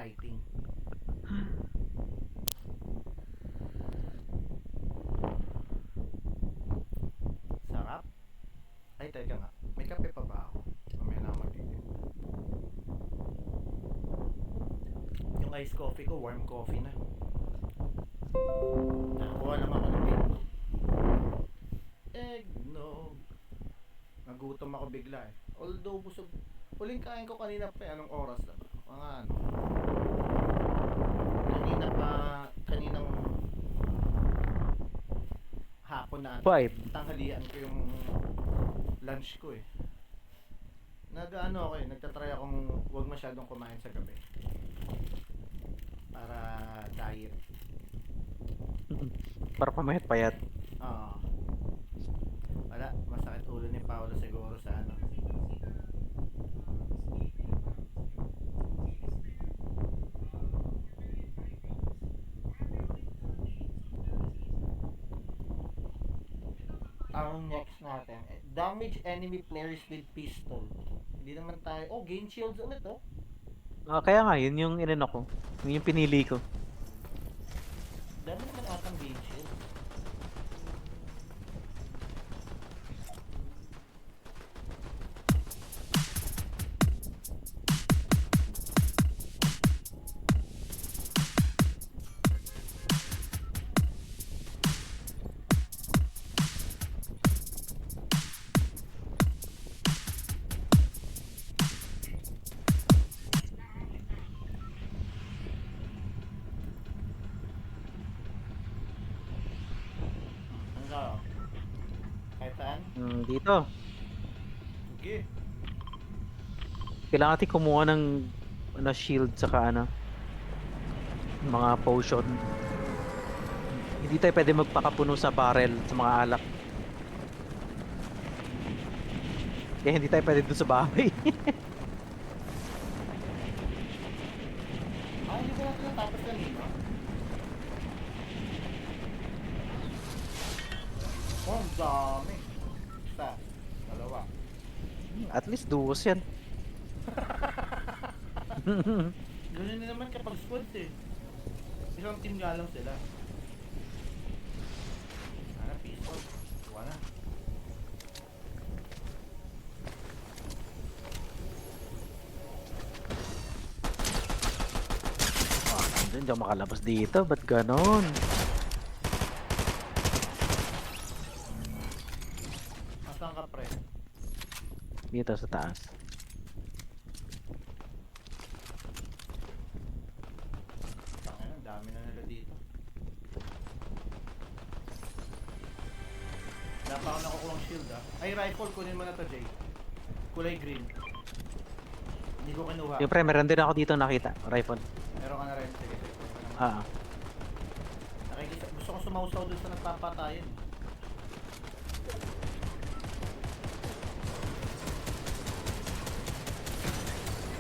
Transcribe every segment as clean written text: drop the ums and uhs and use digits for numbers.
exciting. Sarap. Ay, teka nga. May kape pa ba ako? Mamaya na ako magiging. Yung iced coffee ko, warm coffee na. Nakakuha lang ako ng eggnog. Nagutom ako bigla eh. Although busog. Huling kain ko kanina pa anong oras na ba? Mga ano. Kanina pa, kaninang hapon na. 5. Tanghalian ko yung lunch ko eh. Nag-ano ako eh, nagtatry akong huwag masyadong kumain sa gabi. Para diet. Para pamayat-payat. Oo. Wala, masakit ulo ni Paolo siguro sa ano. Ang next natin, damage enemy players with pistol. Hindi naman tayo, oh, gain shields ulit oh. Kaya nga, yun yung inano ko. Yun yung pinili ko. Dami naman atang gain shield. Ano? Kahit saan? Dito. Sige. Kailangan natin kumuha ng shield saka mga potion. Hindi tayo pwede magpakapuno sa barrel sa mga alak. Kaya hindi tayo pwede dun sa bahay. Hindi ko natin natapos kanina. Oh, ang dami. Isa, dalawa. At least duos yan. Ganun din naman kapag squads eh. Isang team nga lang sila. Sana pistol. Wala. Hindi ako makalabas dito. Ba't ganon? Asan ka pre? Dito sa taas. Tangin, ang dami na nila dito. Wala pa ako nakukuha shield ah. Ay, rifle, kunin mo na to Jay. Kulay green. Hindi ko kinuha. Yung pre, meron din ako dito nakita. Rifle. Meron ka na rin. Sige, sige. Gusto ko sumausaw dun sa nagpapatayin.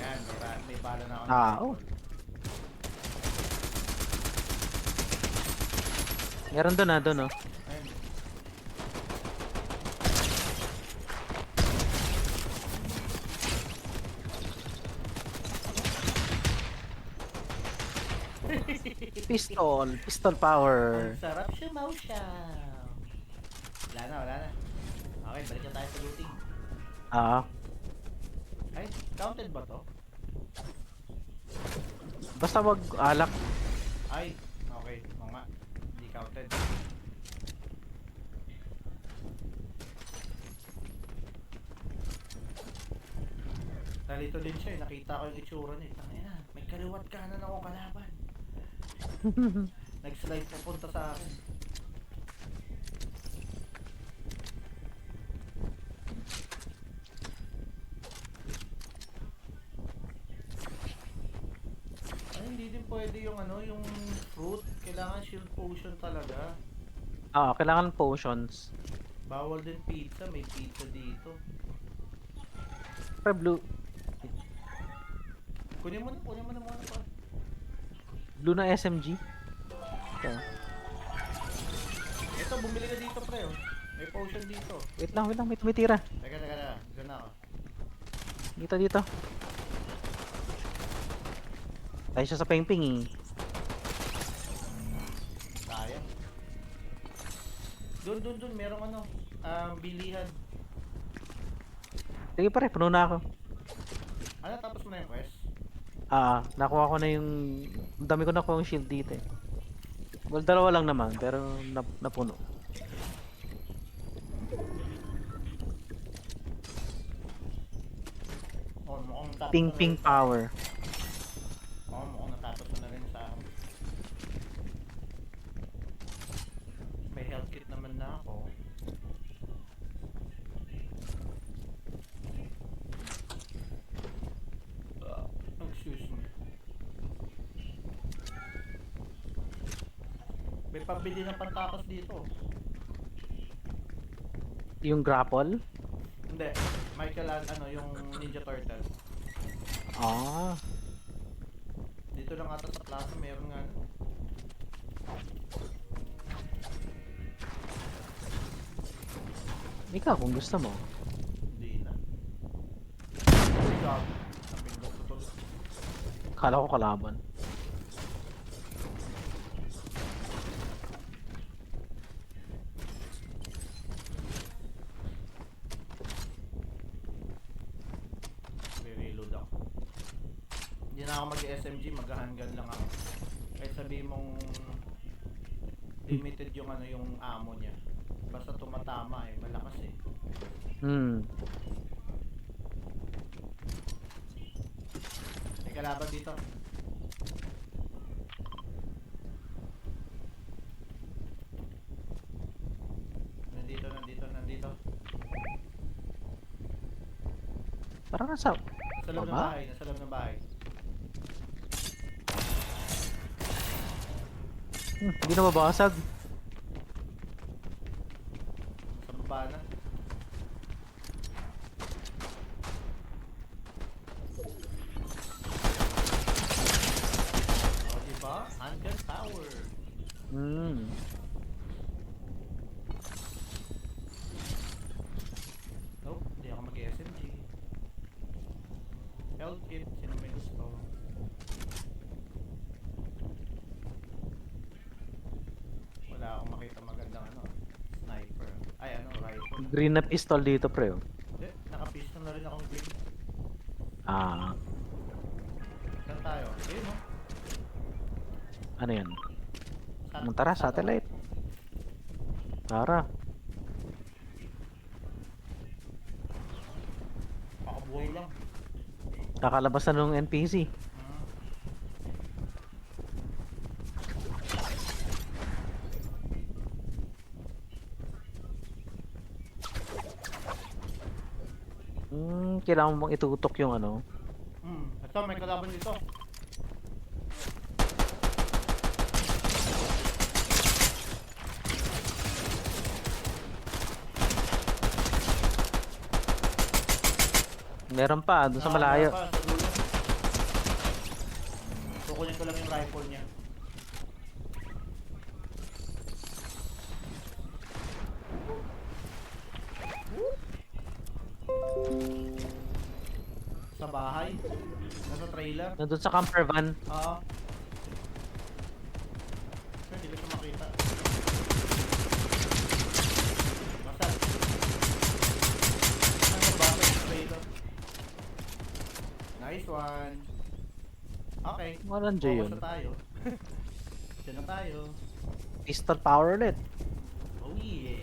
Ayan, may bala na ako. Oh. Meron doon doon oh. Ayun. Pistol power. Ang sarap siya, Maushaw. Wala na. Okay, balik na tayo sa looting. Ay, counted ba to? Basta wag alak. Ay, okay. Oo nga. Hindi counted. Nalito din siya eh. Nakita ko yung itsura niya. Tangina, may kaliwat kanan ako kalaban. Nag-slide papunta sa akin. Ay, hindi din pwede yung yung fruit. Kailangan shield potion talaga. Kailangan potions. Bawal din pizza. May pizza dito. Pre blue. Kunin mo na muna pa. Blue na SMG. Ito, bumili ka dito pre oh. May potion dito. Wait lang, may tumitira. Teka. Diyan na ako. Dito. Tayo siya sa pengpeng eh. Sayang. Doon, merong ano, bilihan. Sige pare, puno na ako. Ano, tapos mo na yung quest? Nakuha ko na yung... Ang dami ko nakuha yung shield dito eh. Well, dalawa lang naman, pero napuno. Oh, mukhang natapos Ping na rin ping sa- power. Oh, mukhang natapos na rin sa akin. May health kit naman na ako. Excuse me. May pabili ng pantakas dito. Yung grapple. Hindi. Ano, yung Ninja Turtle. Ah, Dito lang ata sa plaza meron nga. Ano. ikaw kung gusto mo. Hindi na. Ay, gago. Napindot ko to. Kala ko kalaban. Re-reload ako. Hindi na ako mag-SMG, mag-handgun lang ako. Kahit sabihin mong limited yung ano yung ammo niya. Basta tumatama eh, malakas eh. May kalaban dito. Nandito. Parang nasa... Sa loob ng Baba? bahay, nasa loob ng bahay. Hindi na mabasag. Sa baba na. O diba? Handgun power. Nope, hindi ako mag-SMG. Health kit, sino may gusto? Wala akong makita magandang ano, sniper. Ay ano, rifle. Green na pistol dito pre. Oh. Hindi, naka-pistol na rin akong green. Ah, Saan tayo? Ayun no? ano yan? Tara, satellite. Tara. Pakabuhay lang. Kakalabas na nung NPC. Kailangan mong itutok yung ano. Ito, may kalaban dito. Meron pa, doon sa malayo. Meron pa, sa dulo. Kukunin ko lang yung rifle niya. Sa bahay. Nasa trailer. Nandun sa camper van. Oo. Hindi ko siya makita. Masal. Ano ba? Sa trailer. Nice one. Okay. Walang J yun. Focus na tayo. Diyan na tayo. Pistol power ulit. Oh yeah.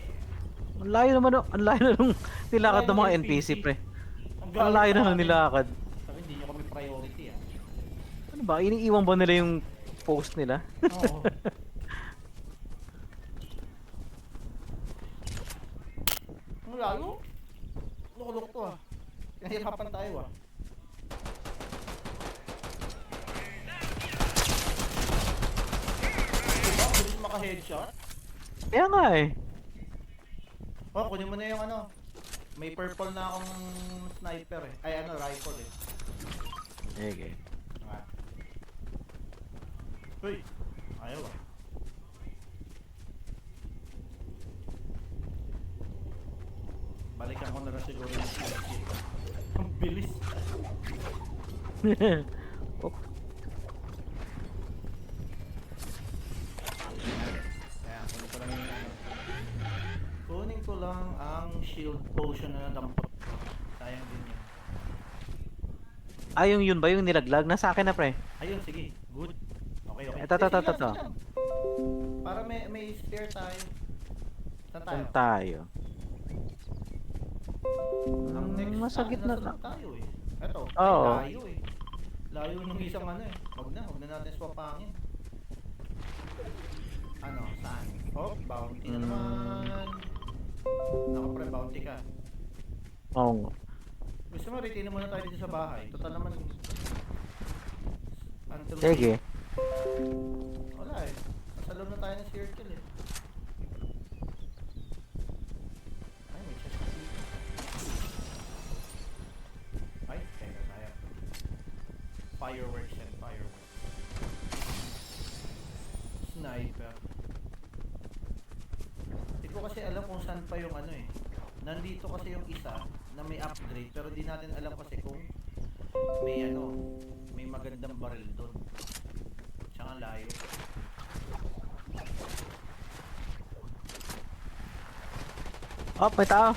Ang layo naman, ang layo na nung nilakad ng mga Layo ng NPC NPC. pre. Ang Ang layo na nung nilakad. Sabi, hindi nyo kami priority ah. Ano ba, iniiwan ba nila yung post nila? Oo. Ang layo? Lukulok to ah. Pinahirapan tayo ah. Diba? Bilis maka-headshot? Kaya nga eh. Oh, kunin mo na yung ano. May purple na akong sniper eh. Ay ano, rifle eh. Okay. Ah. Uy! Ayaw ah. Balikan ko na lang siguro yung shield kit. Ang bilis. Oh, Ah, yung yun ba? Yung nilaglag? Nasa akin na, pre. Ayun, sige. Good. Okay, okay. Ito, Sige, ito, ito, sige ito, lang, ito. sige lang. Para may spare tayo. Saan tayo? Saan tayo? Ang next, Nasa gitna nasa na. loob tayo eh. Eto, ay Oo. layo eh. Layo nung isang ano eh. Huwag na natin swapangin. Ano, saan? Oh, bounty na naman. Ako pre, bounty ka. Oo nga. Gusto mo, retain muna tayo dito sa bahay. Total naman, until Sige. wala eh. Nasa loob na tayo ng circle eh. Ay, may chest na dito. Ay, teka tayo. Fireworks and fireworks. Sniper. Hindi ko kasi alam kung saan pa yung ano eh. Nandito kasi yung isa na may upgrade pero di natin alam kasi kung may ano, may magandang barrel doon. Tsaka layo. Oh, may tao.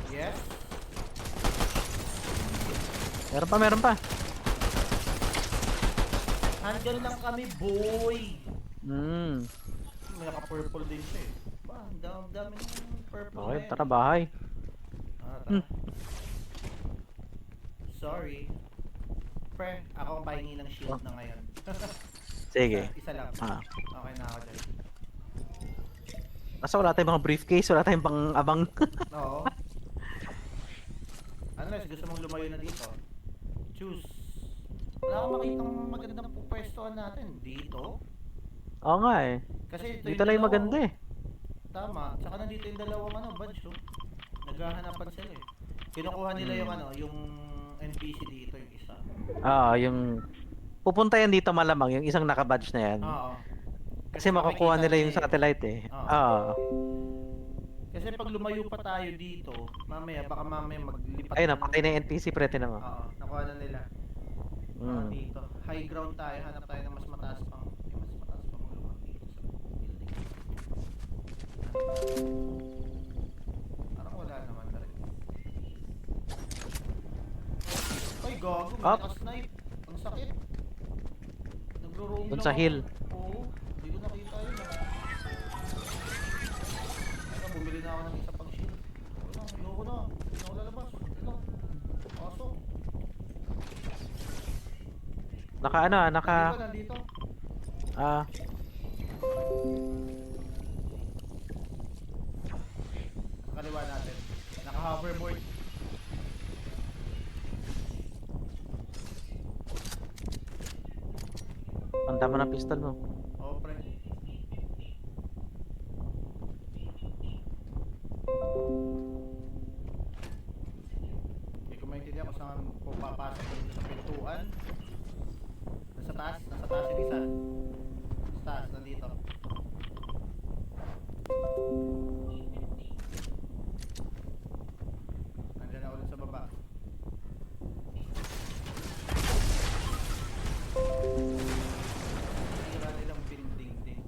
Yes? Meron pa, meron pa. Handyan lang kami, boy! Hmm. May naka-purple din siya eh. Ba, ang dami ng purple Okay, na yan. tara bahay. Tara. Sorry. Pre, ako ang pahingi ng shield na ngayon. Sige. Isa lang. Ah. Okay na ako dyan. Basta wala tayong mga briefcase, wala tayong pang-abang. Oo. Unless gusto mong lumayo na dito. Choose. Wala akong makitang magandang pupwestuhan natin. Dito? Oo nga eh. Kasi ito Dito lang yung dalawa, maganda oh. eh. Tama. Tsaka nandito yung dalawang ano, badge oh. Naghahanapan sila eh. Kinukuha nila yung ano, yung NPC dito yung isa. Ah, yung pupunta yan dito malamang, yung isang naka-badge na yan. Oo. Kasi makukuha makikita nila niya yung satellite eh. Oo. Ah. Kasi pag lumayo pa tayo dito, mamaya baka mamaya maglipat. Ayun na, patay na yung NPC, pre, tinan mo. Oo, nakuha na nila. Dito. High ground tayo, hanap tayo ng mas mataas pang, yung mas mataas pang lugar dito sa building. Parang wala naman na rin. Ay, gago, may Up. naka-snipe. Ang sakit. Nagro-roam Dun lang sa ako. hill. Oo, hindi ko nakita yun. Teka, bumili na ako ng isa pang shield. Ayoko na. Hindi na ako lalabas. Ito. Pasok. Naka ano, naka... Nandito. Ah, Sa kaliwa natin. Naka-hoverboard. ang tama ng pistol mo. Oo, pre. Hindi ko maintindihan kung saan papasok ko dito sa pintuan. Nasa taas yung isa. Sa taas, nandito. Nandiyan na ulit sa baba. Tira nilang building din.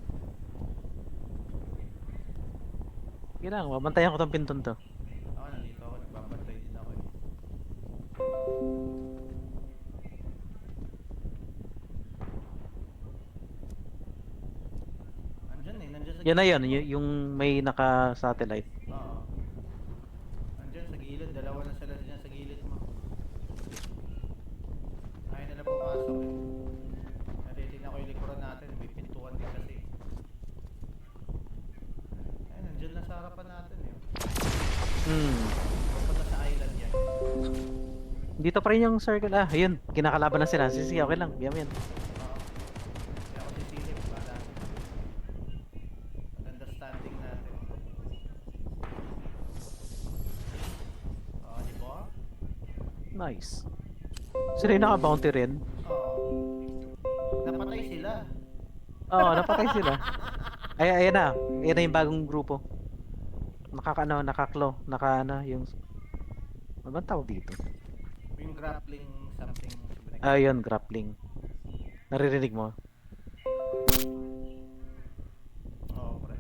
Sige lang, mabantayan ko tong pinton to. Ako, nandito ako. Nagbabantay din ako eh. Nandiyan sa Yan na yun, gilid, yung may naka-satellite. Oo. Nandiyan sa gilid, dalawa na sila dyan sa gilid mo. Ayaw nila pumasok eh. Natitignan ko yung likuran natin, may pintuan din kasi. Ay, nandiyan na sa harapan natin eh. Papunta sa island yan. Dito pa rin yung circle. Ah, ayun, kinakalaban na sila. Sige, okay lang. Biyam yan. Oo. Kaya ako sisilip, bala. Maganda standing natin. Oo, di ba? Nice. Sila yung naka-bounty rin. Oo. Napatay sila. Oo, napatay sila. Ay, ayan na. Ayan na yung bagong grupo. Nakaklo. Yung... Ano ba tawag dito? Yung grappling something. Ayun, grappling. Naririnig mo? Oo, pre.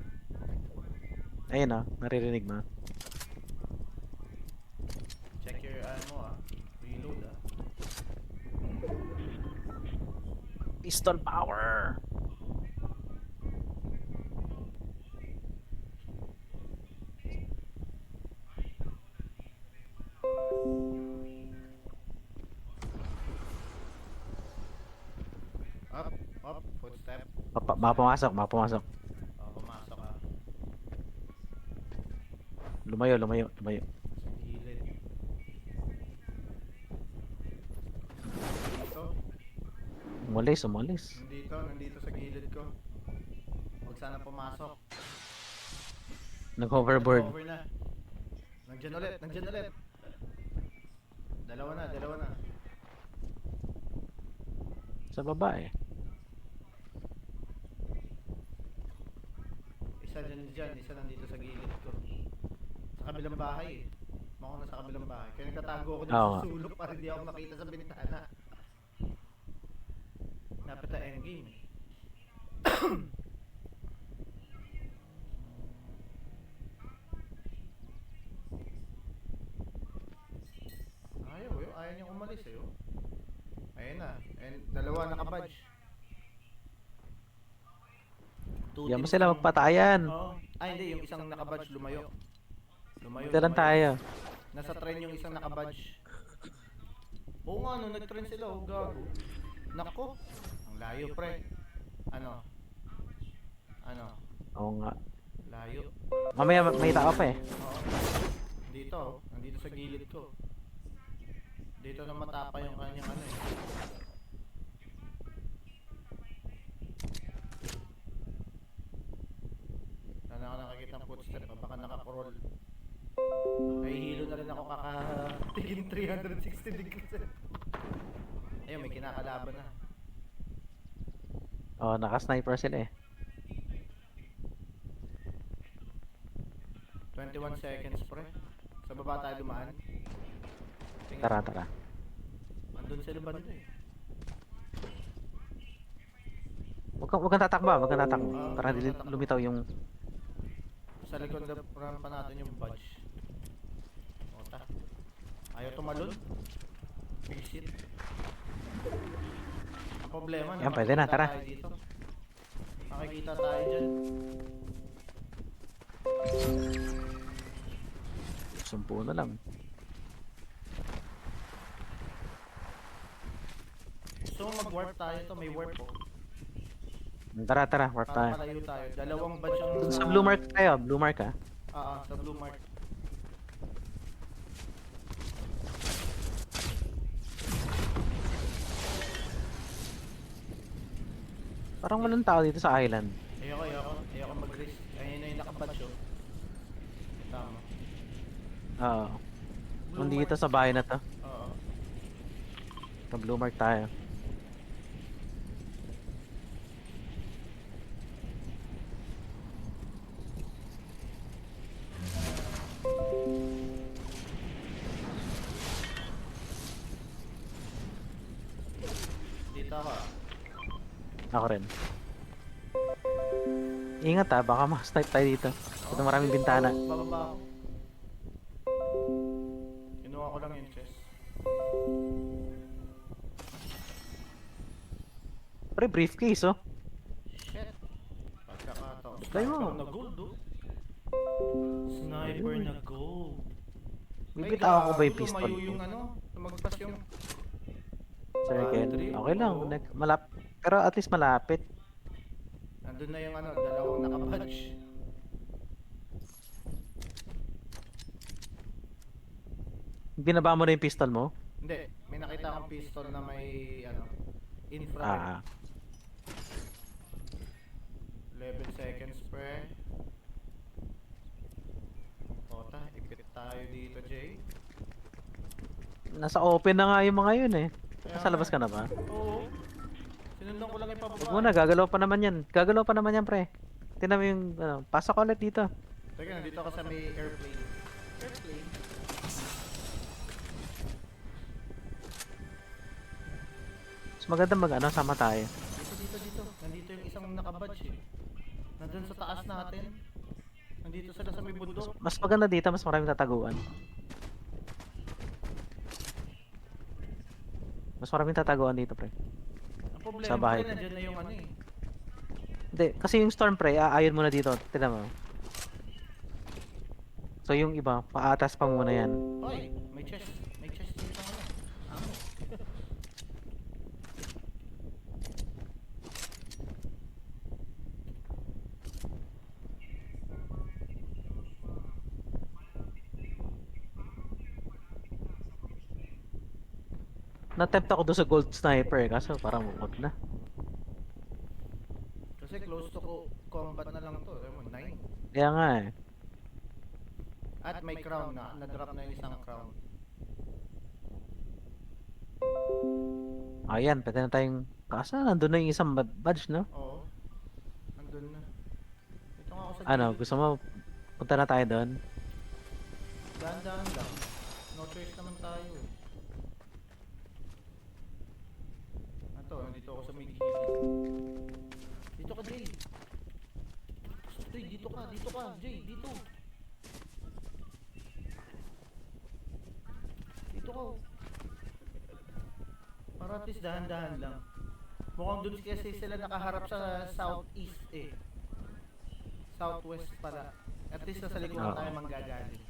Ayun na, naririnig mo. Pistol power! Up, up, footstep. Baka pumasok, baka pumasok. Oh, pumasok ka. Lumayo, lumayo, lumayo. Sa gilid. Dito. Umalis, umalis. Nandito sa gilid ko. Huwag sana pumasok. Nag-hoverboard. Over na. Nandiyan ulit, nandiyan ulit. Dalawa na, dalawa na. Sa baba eh. Isa dyan, isa nandito sa gilid ko. Sa kabilang bahay eh. Mako na sa kabilang bahay. Kaya nagtatago ako dito Oo sa nga. sulok para hindi ako makita sa bintana. Dapat na endgame eh. Ayaw niyang umalis eh. Oh. Ayun na. And dalawa naka-badge. Diyan mo sila magpatayan. Oo. Ah, hindi. Yung isang naka-badge lumayo. Dito lang tayo. Nasa train yung isang naka-badge. Oo nga, no, nag-train sila. Oh, gago. Nako. Ang layo, pre. Ano? Oo nga. Layo. Mamaya may tao pa eh. Oo. Dito, oh. Nandito sa gilid ko. Dito na matapa yung kanyang ano eh. Sana ako nakakita ng footstep. Baka naka-crawl. Nahihilo na rin ako kakatigin 360 degrees. Ayun, may kinakalaban na. Oh, naka-sniper sila eh. 21 seconds, pre. Sa baba tayo dumaan. Tingnan Tara, mo. tara. Andun sila banda eh. Huwag kang tatakba, huwag kang tatakbo. Ah, Para huwag hindi kang tatakbo. lumitaw yung... Sa likod na rampa natin yung badge. Ota. Ayaw tumalon. Visit. Ang problema, Yan, pwede na, nakakita tara. tayo dito. Makikita tayo dyan. Sumpo na lang. Gusto mo mag-warp tayo to, may warp po. Tara, tara, warp Para tayo. malayo tayo. Dalawang badge ang Dun sa blue mark tayo, blue mark ah. Sa blue mark. Parang walang tao dito sa island. Ayoko mag-risk. Ayun na yung nakabadge oh. Tama. Oo. Blue Nandito mark. sa bahay na to. Oo. Sa blue mark tayo. Dito ako. Ako rin. Ingat ah, baka ma-snipe tayo dito. Ito maraming bintana. Bababa ako. Kinuha ko lang yung chest. Pre, briefcase oh. Shit. Pagkakataon. Tayo mo. Sniper na gold oh. Sniper na gold. Bibitaw ako ba yung pistol? Lumayo yung ano. Lumagpas yung Circle. Okay lang. Pero at least malapit. nandun na yung ano. Dalawang nakabadge. Binaba mo na yung pistol mo? Hindi. May nakita akong pistol na may ano. Infrared. Ah, 11 seconds pre. Ota, ipit tayo dito, Jay. nasa open na nga yung mga yun eh. Kaya Nasa labas nga. ka na ba? Oo. Sinundan ko lang yung pababa. Huwag muna, gagalaw pa naman yan. Gagalaw pa naman yan, pre. Tingnan mo yung, pasok ulit dito. Teka, nandito ako sa may airplane. Airplane? Mas maganda sama tayo. Dito. Nandito yung isang nakabadge eh. Nandun sa taas natin. Nandito sila sa may bundok. Mas maganda dito, mas maraming tataguan. Mas maraming tataguan dito, pre. Ang problema Sa bahay. pre, nandiyan na yung ano eh. Hindi, kasi yung storm pre, aayon muna dito. Tignan mo. So yung iba, paatas pa muna yan. Hoy, may chest. May chest dito ano. Amo. Natempt ako doon sa gold sniper eh, kaso parang wag na. Kasi close to combat na lang to. Alam mo, 9. Kaya nga eh. At may crown na. Na-drop na yung isang crown. Ayan, pwede na tayong... Kaso nandun na yung isang badge, no? Oo. Nandun na. Ito nga ako sa Ano, gilid. gusto mo punta na tayo doon? Dahan-dahan lang. No choice naman tayo eh. Ito, nandito ako sa may gilid. Dito ka, Jay. Jay, dito ka. Dito ka, Jay. Dito. Dito ka. Para at least dahan-dahan lang. Mukhang dun kasi sila nakaharap sa southeast eh. Southwest pala. At least nasa likuran Oo. tayo manggagaling.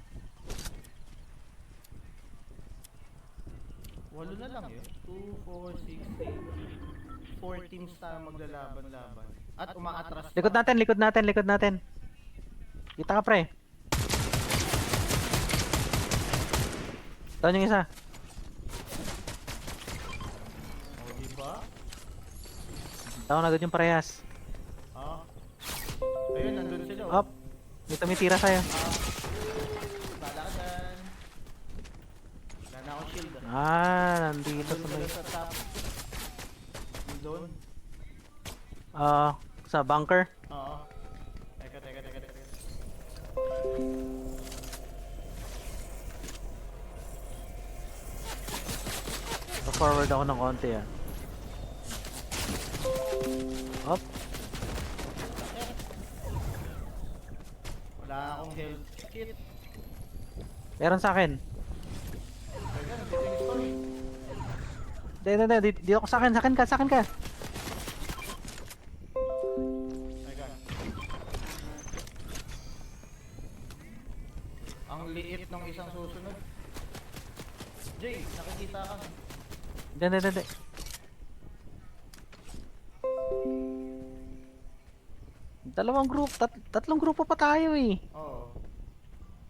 8 na lang yun. 2, 4, 6, 8. 4 teams tayo maglalaban-laban. At umaatras pa. Likod natin, likod natin, likod natin. Kita ka pre. Doon yung isa. O, diba? Down agad yung parehas. Ah. Ayun, nandun sila. Up. May tumitira sa'yo. Bala ka dyan. Wala na akong shield. Nandito Nandun sa sila may... sa top. Nandun. Sa bunker. Oo. Teka. Pa-forward ako ng konti ah. Up. Wala akong health kit. Meron sa akin. Teka, nandito yung story. Hindi. Dito ako sa akin ka, sa akin ka. Teka. Ang liit ng isang susunod. Jay, nakikita ka. Hindi. Dalawang group, tatlong grupo pa tayo eh. Oo.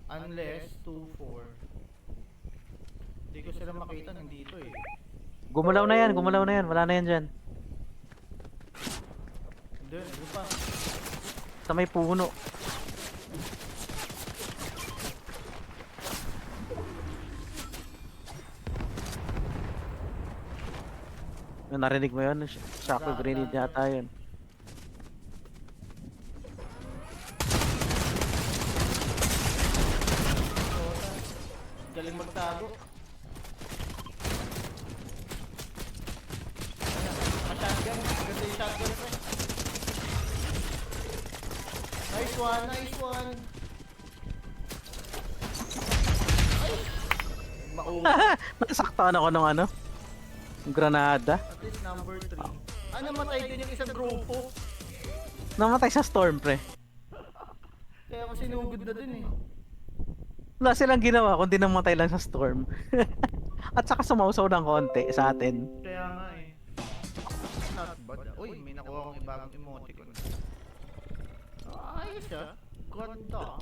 Unless 2, 4. Hindi ko sila makita nandito eh. Gumalaw na yan, wala na yan dyan. Hindi, ano pa? Sa may puno. Narinig mo yun? Shock grenade yata yun. Galing magtago. Shotgun. Ganda yung shotgun ko. Nice one. Ay! Nasaktaan ako ng ano? Granada. At least number 3. Namatay din yung isang grupo. Namatay sa storm pre. Kaya ako sinugod na din eh. Wala silang ginawa kundi namatay lang sa storm. At saka sumausaw ng konti sa atin. Kaya nga eh. Not bad. Uy, may nakuha akong ibang emoticon. Ayos ah. Ganda.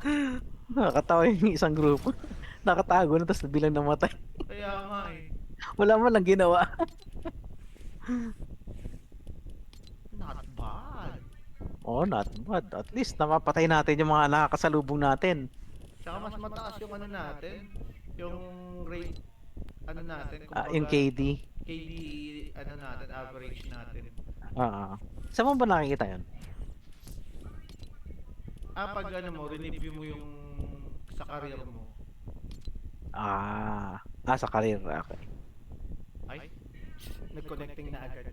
Nakakatawa yung isang grupo. Nakatago na tapos bilang namatay. Kaya nga eh. Wala man lang ginawa. Not bad. Oh, not bad. At least napapatay natin yung mga nakakasalubong natin. Tsaka mas mataas yung ano natin. Yung rate, ano natin. Yung KD. KD, ano natin, average natin. Saan mo ba nakikita yun? Pag ano mo, review mo yung sa career mo. Sa career. Okay. Ay, nag-connecting na agad.